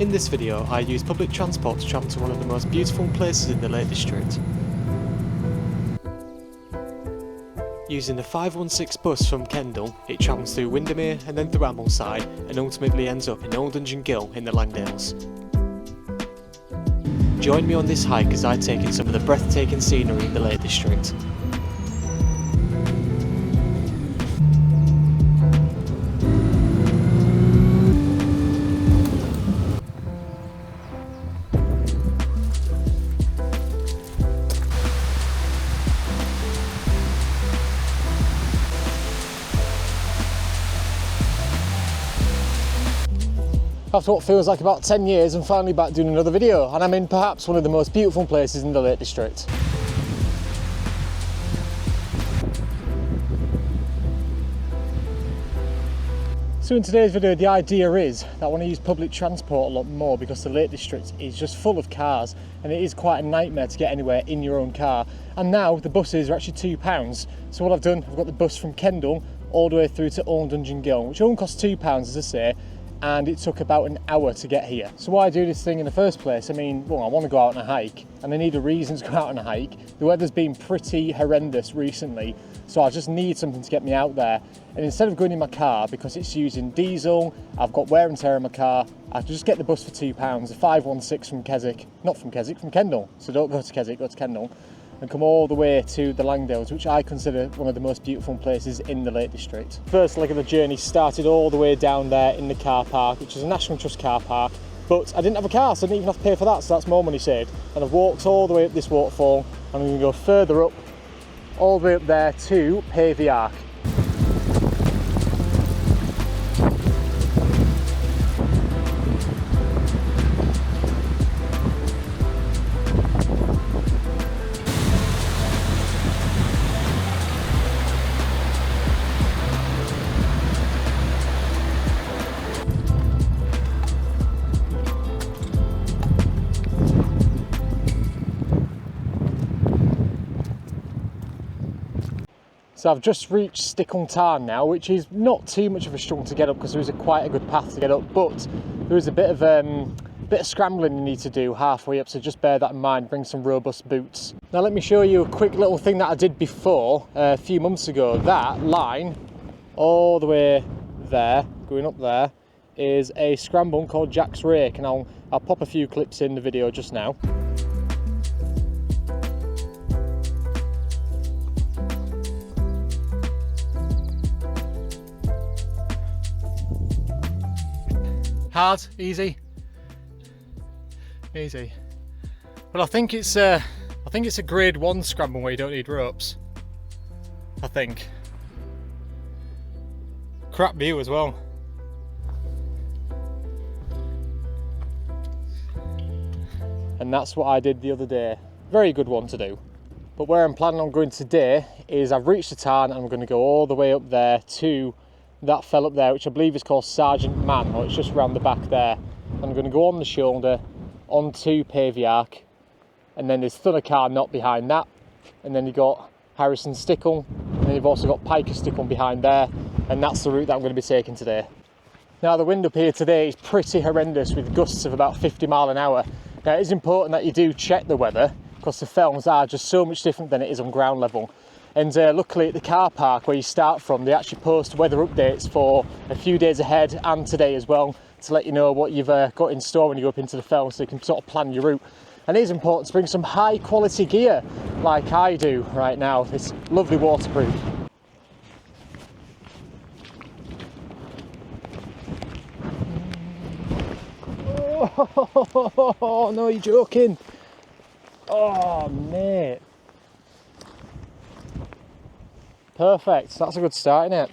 In this video, I use public transport to travel to one of the most beautiful places in the Lake District. Using the 516 bus from Kendal, it travels through Windermere and then through Ambleside and ultimately ends up in Old Dungeon Gill in the Langdales. Join me on this hike as I take in some of the breathtaking scenery in the Lake District. After what feels like about 10 years, I'm finally back doing another video, and I'm in perhaps one of the most beautiful places in the Lake District. So in today's video, the idea is that I want to use public transport a lot more because the Lake District is just full of cars and it is quite a nightmare to get anywhere in your own car. And now the buses are actually £2. So what I've done, I've got the bus from Kendal all the way through to Old Dungeon Gill, which only costs £2 as I say, and it took about an hour to get here. So why do this thing in the first place? I mean, well, I want to go out on a hike and I need a reason to go out on a hike. The weather's been pretty horrendous recently, so I just need something to get me out there. And instead of going in my car, because it's using diesel, I've got wear and tear in my car, I just get the bus for £2, the 516 from Keswick, not from Keswick, from Kendal. So don't go to Keswick, go to Kendal, and come all the way to the Langdales, which I consider one of the most beautiful places in the Lake District. First leg of the journey started all the way down there in the car park, which is a National Trust car park, but I didn't have a car, so I didn't even have to pay for that, so that's more money saved. And I've walked all the way up this waterfall, and I'm going to go further up, all the way up there to Pavey Ark. So I've just reached Stickle Tarn now, which is not too much of a struggle to get up because there is quite a good path to get up, but there is a bit of scrambling you need to do halfway up, so just bear that in mind, bring some robust boots. Now let me show you a quick little thing that I did before, a few months ago. That line, all the way there, going up there, is a scramble called Jack's Rake, and I'll pop a few clips in the video just now. Hard, easy, easy. But I think it's a grade 1 scramble where you don't need ropes. I think. Crap view as well. And that's what I did the other day. Very good one to do. But where I'm planning on going today is I've reached the tarn and I'm going to go all the way up there to that fell up there, which I believe is called Sergeant Man, or it's just round the back there. I'm going to go on the shoulder onto Pavey Ark, and then there's Thundercar Knot behind that, and then you've got Harrison Stickle, and then you've also got Piker Stickle behind there, and that's the route that I'm going to be taking today. Now the wind up here today is pretty horrendous with gusts of about 50 miles an hour. Now it is important that you do check the weather because the fells are just so much different than it is on ground level. And luckily at the car park where you start from, they actually post weather updates for a few days ahead and today as well to let you know what you've got in store when you go up into the fell, so you can sort of plan your route. And it is important to bring some high quality gear like I do right now. It's lovely waterproof. Oh no, you're joking. Oh mate. Perfect, that's a good start, isn't it?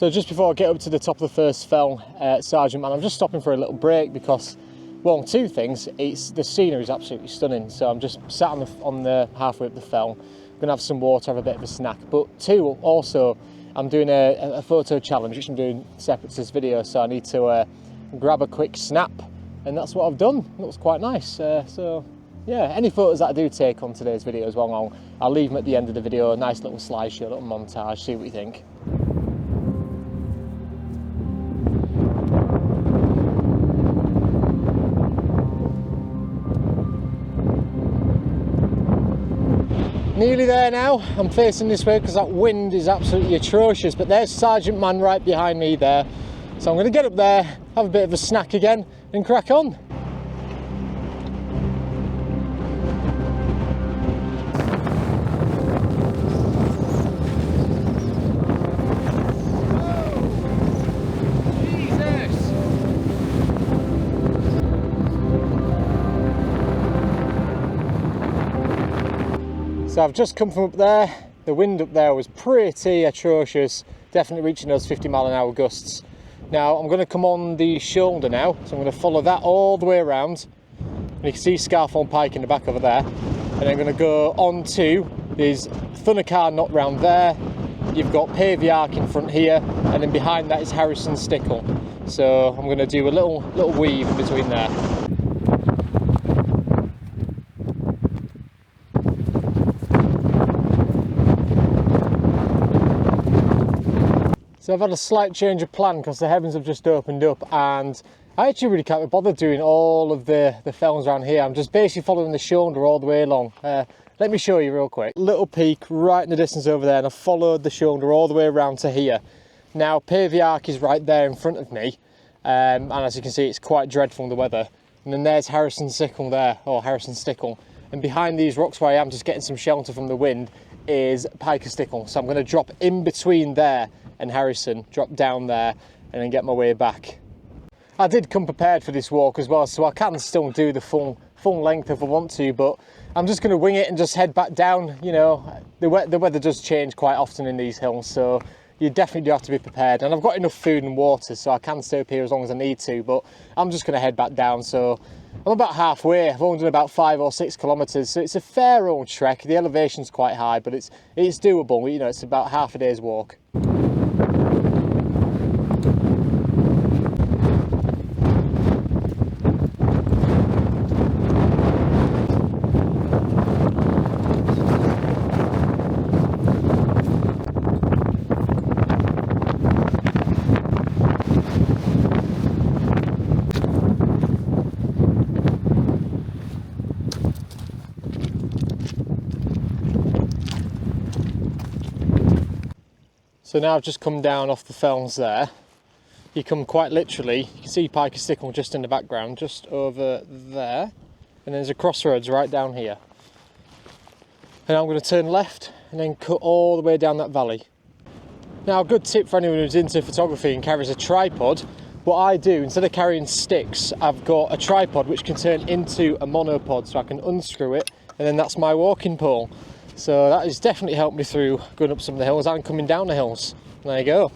So just before I get up to the top of the first fell, Sergeant Man, I'm just stopping for a little break because, well, two things. The scenery is absolutely stunning. So I'm just sat on the halfway up the fell, gonna have some water, have a bit of a snack. But two, also, I'm doing a photo challenge, which I'm doing separate to this video. So I need to grab a quick snap, and that's what I've done. It looks quite nice. So yeah, any photos that I do take on today's video as well, I'll leave them at the end of the video. A nice little slideshow, a little montage. See what you think. Nearly there now. I'm facing this way because that wind is absolutely atrocious, but there's Sergeant Man right behind me there. So I'm going to get up there, have a bit of a snack again and crack on. So I've just come from up there. The wind up there was pretty atrocious, definitely reaching those 50-mile-an-hour gusts. Now I'm going to come on the shoulder now, so I'm going to follow that all the way around. And you can see Scarthorne Pike in the back over there. And I'm going to go on to, there's Thundercar Knot round there, you've got Pavey Ark in front here, and then behind that is Harrison Stickle. So I'm going to do a little weave in between there. So I've had a slight change of plan because the heavens have just opened up, and I actually really can't be bothered doing all of the fells around here. I'm just basically following the shoulder all the way along. Let me show you real quick. Little peak right in the distance over there, and I've followed the shoulder all the way around to here. Now Pavey Ark is right there in front of me, and as you can see it's quite dreadful in the weather. And then there's Harrison Stickle there, or Harrison Stickle. And behind these rocks where I am, just getting some shelter from the wind, is Piker Stickle. So I'm going to drop in between there and Harrison, drop down there and then get my way back. I did come prepared for this walk as well, so I can still do the full length if I want to, but I'm just going to wing it and just head back down. You know, the weather does change quite often in these hills, so you definitely do have to be prepared. And I've got enough food and water, so I can stay up here as long as I need to, but I'm just going to head back down. So I'm about halfway. I've only done about 5 or 6 kilometres, so it's a fair old trek. The elevation's quite high, but it's doable. You know, it's about half a day's walk. So now I've just come down off the fells there. You come quite literally, you can see Piker Stickle just in the background, just over there. And there's a crossroads right down here. And I'm going to turn left and then cut all the way down that valley. Now a good tip for anyone who's into photography and carries a tripod, what I do, instead of carrying sticks, I've got a tripod which can turn into a monopod, so I can unscrew it and then that's my walking pole. So that has definitely helped me through going up some of the hills and coming down the hills. There you go.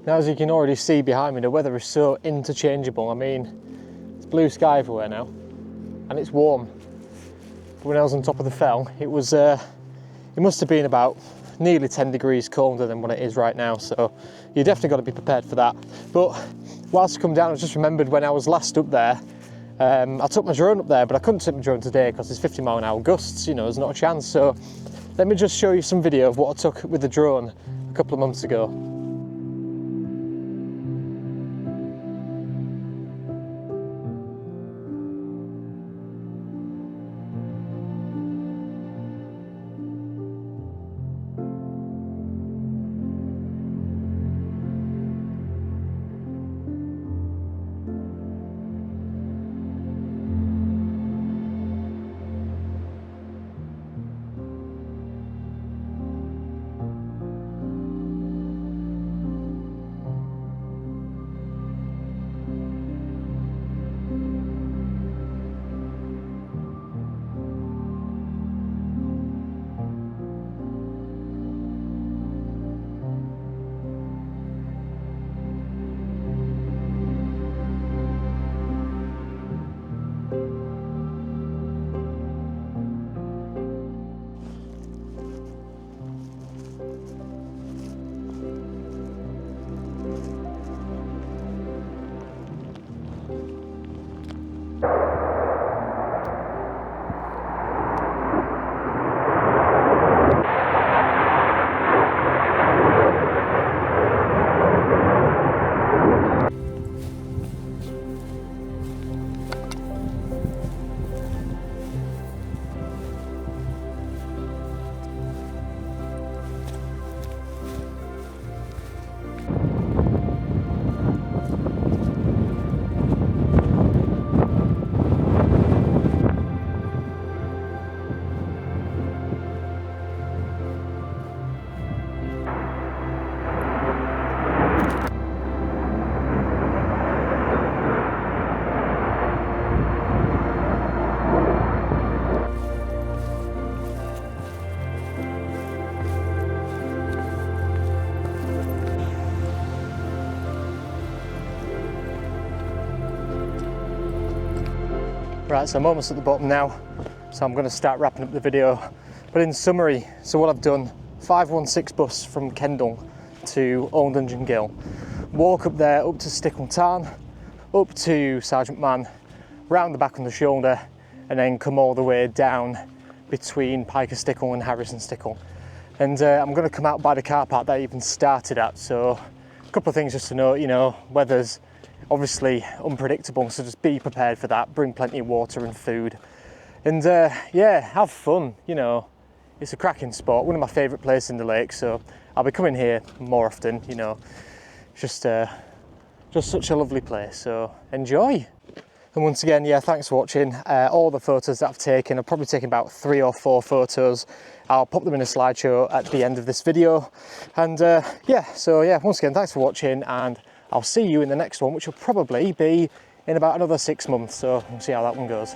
Now, as you can already see behind me, the weather is so interchangeable. I mean, it's blue sky everywhere now, and it's warm. But when I was on top of the fell, it was, it must have been about nearly 10 degrees colder than what it is right now. So you definitely got to be prepared for that. But whilst I come down, I just remembered when I was last up there, I took my drone up there, but I couldn't take my drone today because it's 50-mile-an-hour gusts. You know, there's not a chance. So let me just show you some video of what I took with the drone a couple of months ago. Right, so I'm almost at the bottom now, so I'm going to start wrapping up the video. But in summary, so what I've done, 516 bus from Kendal to Old Dungeon Gill. Walk up there, up to Stickle Tarn, up to Sergeant Man, round the back on the shoulder, and then come all the way down between Piker Stickle and Harrison Stickle. And I'm going to come out by the car park that I even started at. So a couple of things just to note, you know, weather's obviously unpredictable, so just be prepared for that. Bring plenty of water and food, and yeah, have fun. You know, it's a cracking spot, one of my favourite places in the lake, so I'll be coming here more often. You know, just such a lovely place, so enjoy. And once again, yeah, thanks for watching. All the photos that I've taken, I've probably taken about 3 or 4 photos. I'll pop them in a slideshow at the end of this video. And yeah, so yeah, once again, thanks for watching, and I'll see you in the next one, which will probably be in about another 6 months, so we'll see how that one goes.